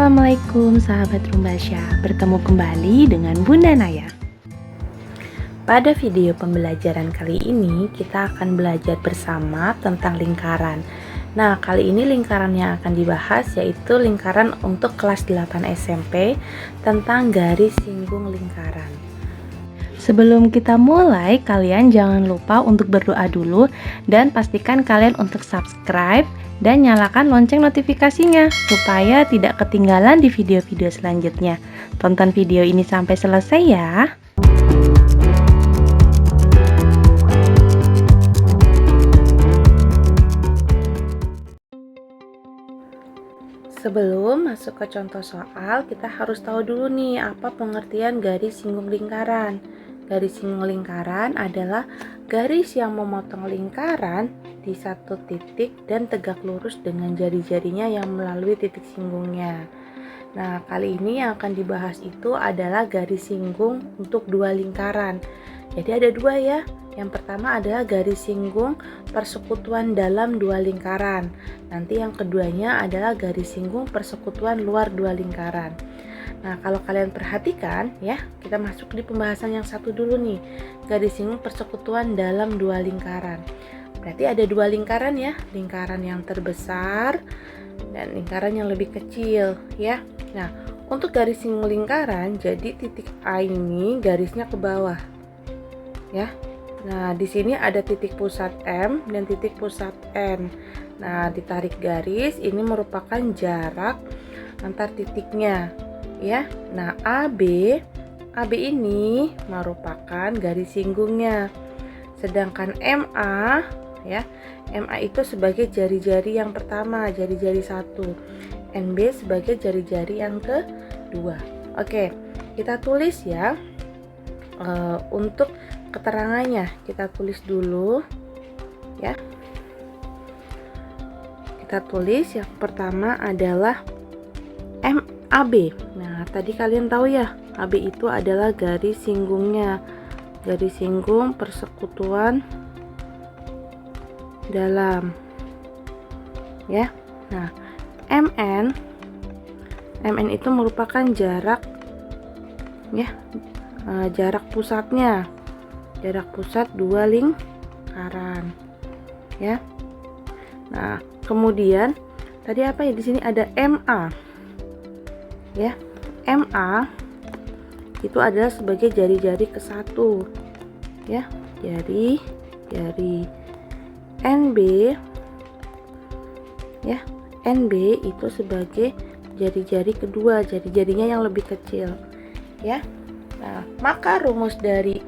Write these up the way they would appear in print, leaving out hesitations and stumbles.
Assalamualaikum sahabat Rumbasya, bertemu kembali dengan Bunda Naya. Pada video pembelajaran kali ini kita akan belajar bersama tentang lingkaran. Nah, kali ini lingkaran yang akan dibahas yaitu lingkaran untuk kelas 8 SMP tentang garis singgung lingkaran. Sebelum kita mulai, kalian jangan lupa untuk berdoa dulu dan pastikan kalian untuk subscribe dan nyalakan lonceng notifikasinya supaya tidak ketinggalan di video-video selanjutnya. Tonton video ini sampai selesai ya. Sebelum masuk ke contoh soal, kita harus tahu dulu nih apa pengertian garis singgung lingkaran. Garis singgung lingkaran adalah garis yang memotong lingkaran di satu titik dan tegak lurus dengan jari-jarinya yang melalui titik singgungnya. Nah, kali ini yang akan dibahas itu adalah garis singgung untuk dua lingkaran. Jadi ada dua ya. Yang pertama adalah garis singgung persekutuan dalam dua lingkaran. Nanti yang keduanya adalah garis singgung persekutuan luar dua lingkaran. Nah, kalau kalian perhatikan ya, kita masuk di pembahasan yang satu dulu nih. Garis singgung persekutuan dalam dua lingkaran. Berarti ada dua lingkaran ya, lingkaran yang terbesar dan lingkaran yang lebih kecil ya. Nah, untuk garis singgung lingkaran, jadi titik A ini garisnya ke bawah. Ya. Nah, di sini ada titik pusat M dan titik pusat N. Nah, ditarik garis ini merupakan jarak antar titiknya. Ya, nah AB ini merupakan garis singgungnya. Sedangkan MA ya, MA itu sebagai jari-jari yang pertama, jari-jari 1. NB sebagai jari-jari yang kedua. Oke, kita tulis ya. Untuk keterangannya kita tulis dulu ya. Kita tulis yang pertama adalah MAB. Nah, tadi kalian tahu ya, AB itu adalah garis singgungnya, garis singgung persekutuan dalam ya. Nah, MN itu merupakan jarak ya, jarak pusatnya, jarak pusat dua lingkaran ya. Nah, kemudian tadi apa ya, di sini ada MA ya. MA itu adalah sebagai jari-jari ke-1 ya, jari NB ya. NB itu sebagai jari-jari kedua, jari-jarinya yang lebih kecil ya. Nah, maka rumus dari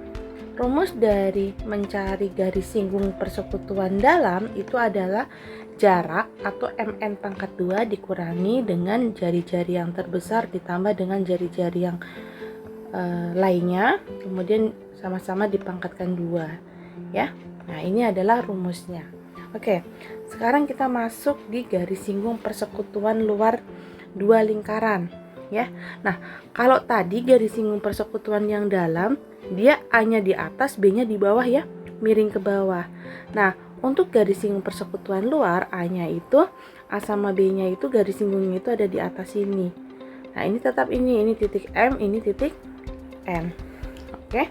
mencari garis singgung persekutuan dalam itu adalah jarak atau MN pangkat 2 dikurangi dengan jari-jari yang terbesar ditambah dengan jari-jari yang lainnya, kemudian sama-sama dipangkatkan 2 ya. Nah, ini adalah rumusnya. Oke, sekarang kita masuk di garis singgung persekutuan luar dua lingkaran ya. Nah, kalau tadi garis singgung persekutuan yang dalam, dia A-nya di atas, B-nya di bawah ya, miring ke bawah. Nah, untuk garis singgung persekutuan luar, A-nya itu, A sama B-nya itu garis singgungnya itu ada di atas sini. Nah, ini tetap ini titik M, ini titik N. Oke.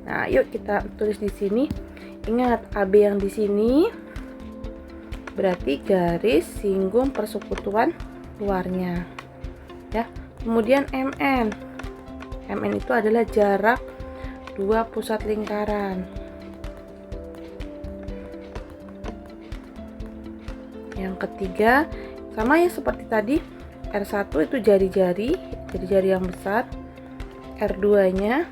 Nah, yuk kita tulis di sini. Ingat, AB yang di sini berarti garis singgung persekutuan luarnya. Ya. Kemudian MN itu adalah jarak dua pusat lingkaran. Yang ketiga sama ya seperti tadi, R1 itu jari-jari yang besar, R2 nya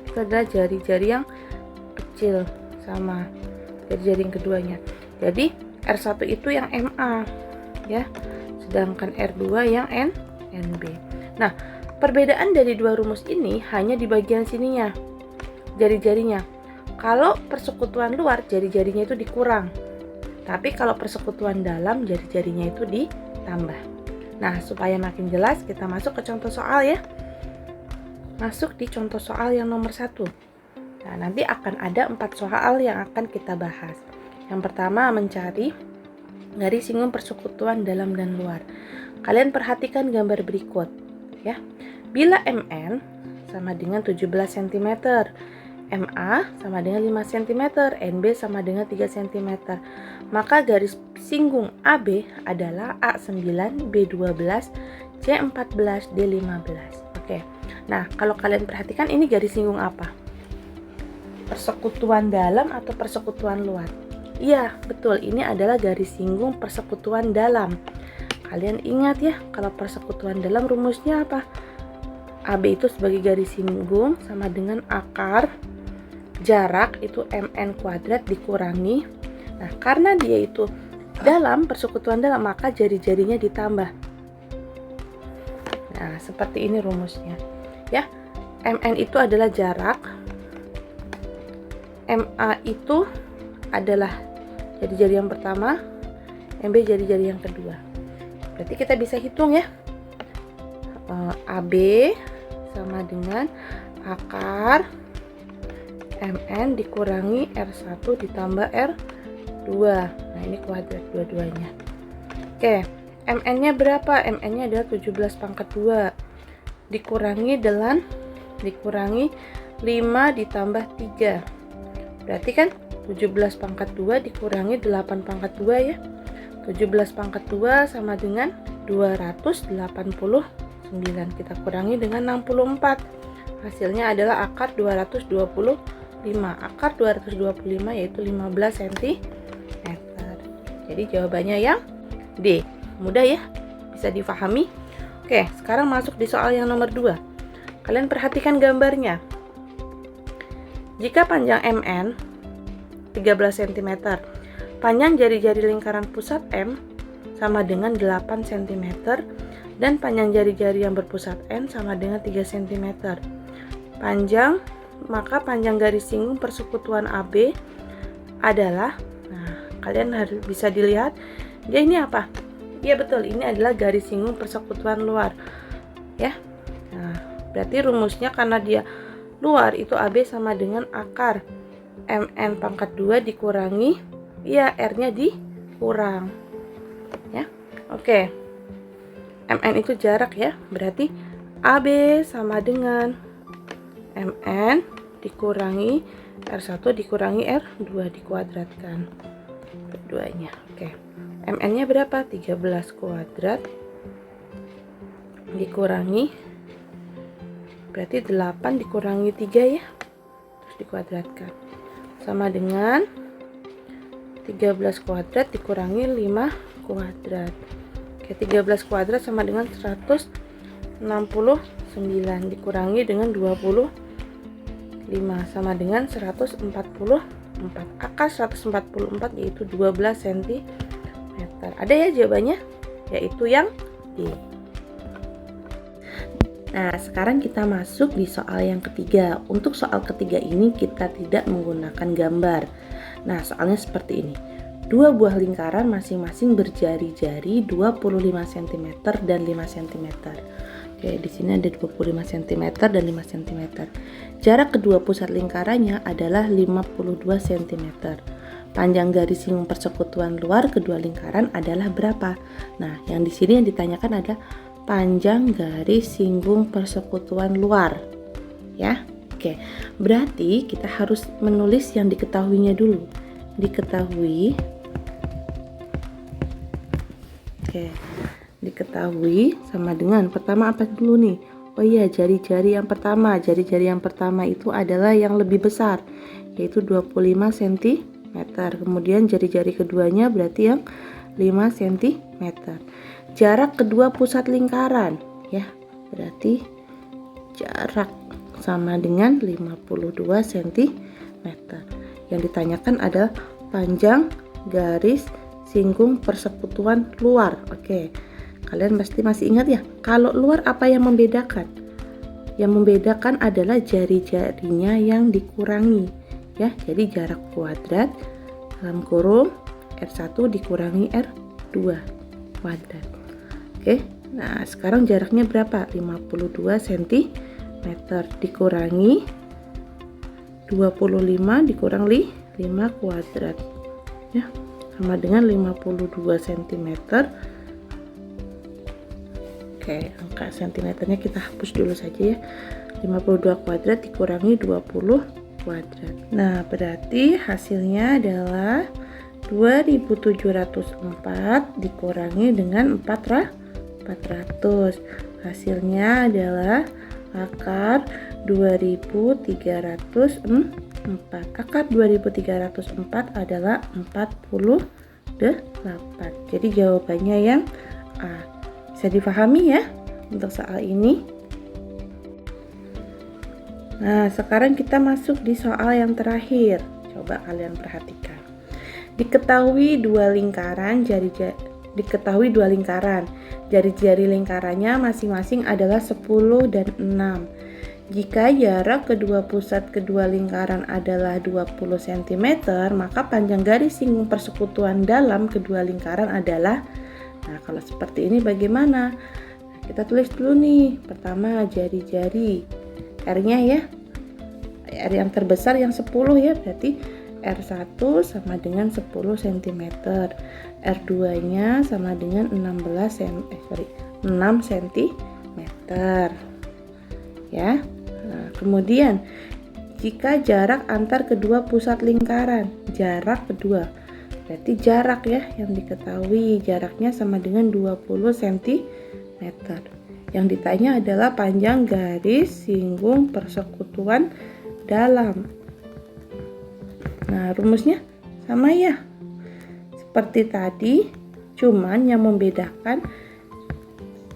itu adalah jari-jari yang kecil, sama jari-jari yang keduanya. Jadi R1 itu yang MA ya, sedangkan R2 yang NB. Nah, perbedaan dari dua rumus ini hanya di bagian sininya, jari-jarinya. Kalau persekutuan luar, jari-jarinya itu dikurang. Tapi kalau persekutuan dalam, jari-jarinya itu ditambah. Nah, supaya makin jelas, kita masuk ke contoh soal ya. Masuk di contoh soal yang nomor 1. Nah, nanti akan ada 4 soal yang akan kita bahas. Yang pertama, mencari garis singgung persekutuan dalam dan luar. Kalian perhatikan gambar berikut ya. Bila MN sama dengan 17 cm, MA sama dengan 5 cm, NB sama dengan 3 cm, maka garis singgung AB adalah A9, B12, C14, D15. Oke. Nah, kalau kalian perhatikan ini garis singgung apa? Persekutuan dalam atau persekutuan luar? Iya, betul. Ini adalah garis singgung persekutuan dalam. Kalian ingat ya, kalau persekutuan dalam rumusnya apa? AB itu sebagai garis singgung sama dengan akar jarak itu MN kuadrat dikurangi. Nah, karena dia itu dalam, persekutuan dalam, maka jari-jarinya ditambah. Nah, seperti ini rumusnya. Ya, MN itu adalah jarak, MA itu adalah jari-jari yang pertama, MB jari-jari yang kedua. Berarti kita bisa hitung ya. AB sama dengan akar MN dikurangi R1 ditambah R2. Nah, ini kuadrat dua-duanya. Oke, MN-nya berapa? MN-nya adalah 17 pangkat 2 dikurangi 5 ditambah 3. Berarti kan 17 pangkat 2 dikurangi 8 pangkat 2 ya. 17 pangkat 2 sama dengan 289. Kita kurangi dengan 64. Hasilnya adalah akar 225. Akar 225 yaitu 15 cm. Jadi jawabannya yang D. Mudah ya? Bisa difahami? Oke, sekarang masuk di soal yang nomor 2. Kalian perhatikan gambarnya. Jika panjang MN 13 cm, panjang jari-jari lingkaran pusat M sama dengan 8 cm, dan panjang jari-jari yang berpusat N sama dengan 3 cm. Maka panjang garis singgung persekutuan AB adalah, nah, kalian harus bisa dilihat, dia ini apa? Iya betul, ini adalah garis singgung persekutuan luar. Ya. Nah, berarti rumusnya karena dia luar itu AB sama dengan akar MN pangkat 2 dikurangi, ya R-nya dikurang. Ya. Oke. MN itu jarak ya, berarti AB sama dengan MN dikurangi R1 dikurangi R2 dikuadratkan keduanya. Oke. MN-nya berapa? 13 kuadrat dikurangi, berarti 8 dikurangi 3 ya, terus dikuadratkan sama dengan 13 kuadrat dikurangi 5 kuadrat. Oke, 13 kuadrat sama dengan 169 dikurangi dengan 25 sama dengan 144. Akar 144 yaitu 12 cm. Ada ya jawabannya? Yaitu yang D. Nah, sekarang kita masuk di soal yang ketiga. Untuk soal ketiga ini kita tidak menggunakan gambar. Nah, soalnya seperti ini. Dua buah lingkaran masing-masing berjari-jari 25 cm dan 5 cm. Oke, di sini ada 25 cm dan 5 cm. Jarak kedua pusat lingkarannya adalah 52 cm. Panjang garis singgung persekutuan luar kedua lingkaran adalah berapa? Nah, yang di sini yang ditanyakan adalah panjang garis singgung persekutuan luar. Ya. Oke. Berarti kita harus menulis yang diketahuinya dulu. Diketahui. Oke. Diketahui sama dengan pertama apa dulu nih? Oh iya, jari-jari yang pertama. Jari-jari yang pertama itu adalah yang lebih besar, yaitu 25 cm. Kemudian jari-jari keduanya berarti yang 5 cm. Jarak kedua pusat lingkaran ya, berarti jarak sama dengan 52 cm. Yang ditanyakan adalah panjang garis singgung persekutuan luar. Oke, kalian pasti masih ingat ya, kalau luar apa yang membedakan? Yang membedakan adalah jari-jarinya yang dikurangi ya, jadi jarak kuadrat dalam kurung R1 dikurangi R2 kuadrat. Oke, nah sekarang jaraknya berapa? 52 cm dikurangi 25 dikurang 5 kuadrat ya, sama dengan 52 cm. Oke, angka sentimeternya kita hapus dulu saja ya. 52 kuadrat dikurangi 20 kuadrat. Nah, berarti hasilnya adalah 2704 dikurangi dengan 400. Hasilnya adalah akar 2304. Akar 2304 adalah 48. Jadi jawabannya yang A. Bisa dipahami ya untuk soal ini? Nah, sekarang kita masuk di soal yang terakhir. Coba kalian perhatikan. Diketahui dua lingkaran, jari-jari lingkarannya masing-masing adalah 10 dan 6. Jika jarak kedua pusat kedua lingkaran adalah 20 cm, maka panjang garis singgung persekutuan dalam kedua lingkaran adalah. Nah, kalau seperti ini bagaimana? Nah, kita tulis dulu nih. Pertama, jari-jari. R-nya ya. R yang terbesar yang 10 ya, berarti R1 sama dengan 10 cm. R2-nya sama dengan 6 cm. Ya. Nah, kemudian jika jarak antar kedua pusat lingkaran, jarak kedua, berarti jarak ya yang diketahui, jaraknya sama dengan 20 cm. Yang ditanya adalah panjang garis singgung persekutuan dalam. Nah, rumusnya sama ya. Seperti tadi, cuman yang membedakan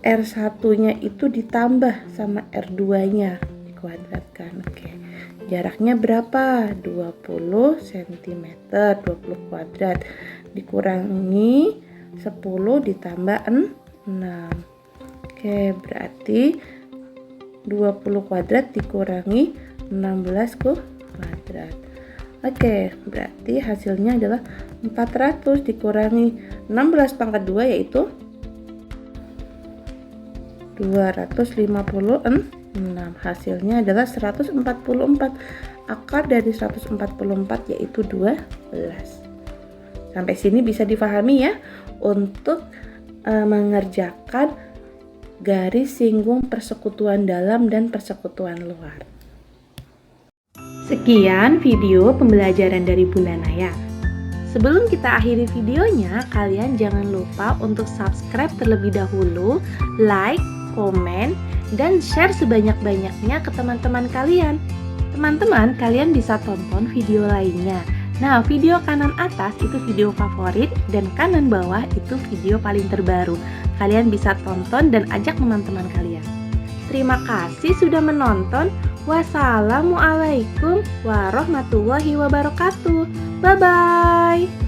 R1-nya itu ditambah sama R2-nya dikuadratkan. Oke. Jaraknya berapa? 20 cm, 20 kuadrat dikurangi 10 ditambah 6. Oke, berarti 20 kuadrat dikurangi 16 kuadrat. Oke, berarti hasilnya adalah 400 dikurangi 16 pangkat 2 yaitu 256. Hasilnya adalah 144. Akar dari 144 yaitu 12. Sampai sini bisa difahami ya untuk mengerjakan garis singgung persekutuan dalam dan persekutuan luar. Sekian video pembelajaran dari Bunda Naya. Sebelum kita akhiri videonya, kalian jangan lupa untuk subscribe terlebih dahulu, like, komen, dan share sebanyak-banyaknya ke teman-teman kalian. Teman-teman, kalian bisa tonton video lainnya. Nah, video kanan atas itu video favorit dan kanan bawah itu video paling terbaru. Kalian bisa tonton dan ajak teman-teman kalian. Terima kasih sudah menonton. Wassalamualaikum warahmatullahi wabarakatuh. Bye-bye.